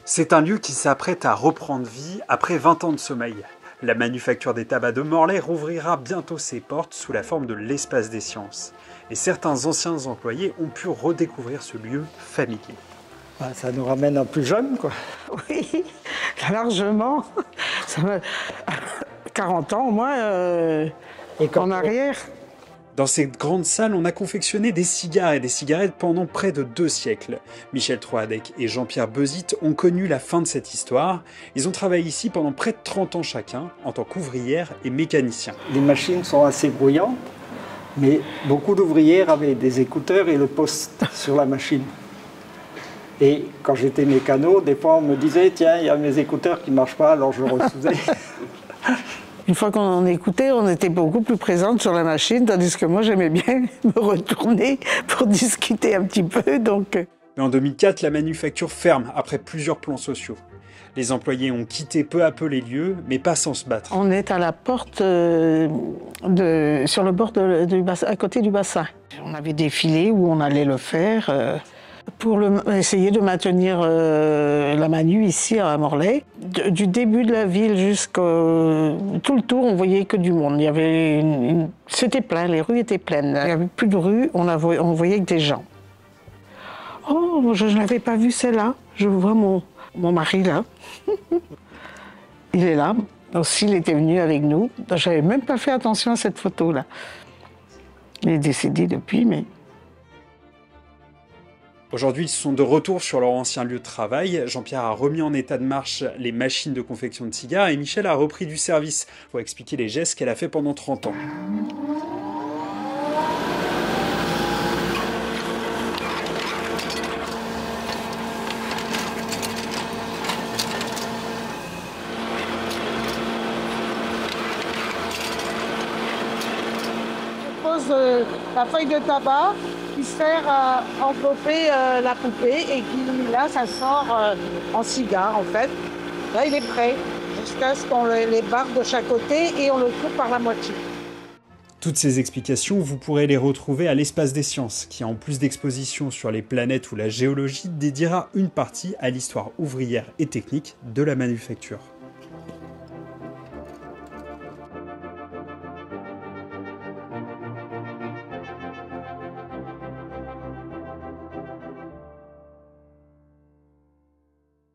C'est un lieu qui s'apprête à reprendre vie après 20 ans de sommeil. La manufacture des tabacs de Morlaix rouvrira bientôt ses portes sous la forme de l'espace des sciences. Et certains anciens employés ont pu redécouvrir ce lieu familier. Ça nous ramène à plus jeune, quoi. Oui, largement. Ça va 40 ans au moins en arrière. Dans cette grande salle, on a confectionné des cigares et des cigarettes pendant près de 2 siècles. Michel Troadec et Jean-Pierre Bezit ont connu la fin de cette histoire. Ils ont travaillé ici pendant près de 30 ans chacun, en tant qu'ouvrières et mécaniciens. Les machines sont assez bruyantes, mais beaucoup d'ouvrières avaient des écouteurs et le poste sur la machine. Et quand j'étais mécano, des fois on me disait « Tiens, il y a mes écouteurs qui ne marchent pas », alors je refaisais. Une fois qu'on écoutait, on était beaucoup plus présente sur la machine, tandis que moi j'aimais bien me retourner pour discuter un petit peu. Mais en 2004, la manufacture ferme après plusieurs plans sociaux. Les employés ont quitté peu à peu les lieux, mais pas sans se battre. On est à la porte, sur le bord du bassin, à côté du bassin. On avait défilé où on allait le faire. Pour essayer de maintenir la manu ici à Morlaix. Du début de la ville jusqu'au tout le tour, on voyait que du monde. Il y avait c'était plein, les rues étaient pleines. Il n'y avait plus de rues, on voyait que des gens. Oh, je n'avais pas vu celle-là. Je vois mon mari là. Il est là. Aussi, il était venu avec nous. Je n'avais même pas fait attention à cette photo-là. Il est décédé depuis, mais... Aujourd'hui, ils sont de retour sur leur ancien lieu de travail. Jean-Pierre a remis en état de marche les machines de confection de cigares et Michel a repris du service pour expliquer les gestes qu'elle a fait pendant 30 ans. Je pose la feuille de tabac qui sert à envelopper la poupée et qui, là, ça sort en cigare, en fait. Là, il est prêt, jusqu'à ce qu'on les barre de chaque côté et on le coupe par la moitié. Toutes ces explications, vous pourrez les retrouver à l'Espace des Sciences, qui, en plus d'expositions sur les planètes ou la géologie, dédiera une partie à l'histoire ouvrière et technique de la manufacture.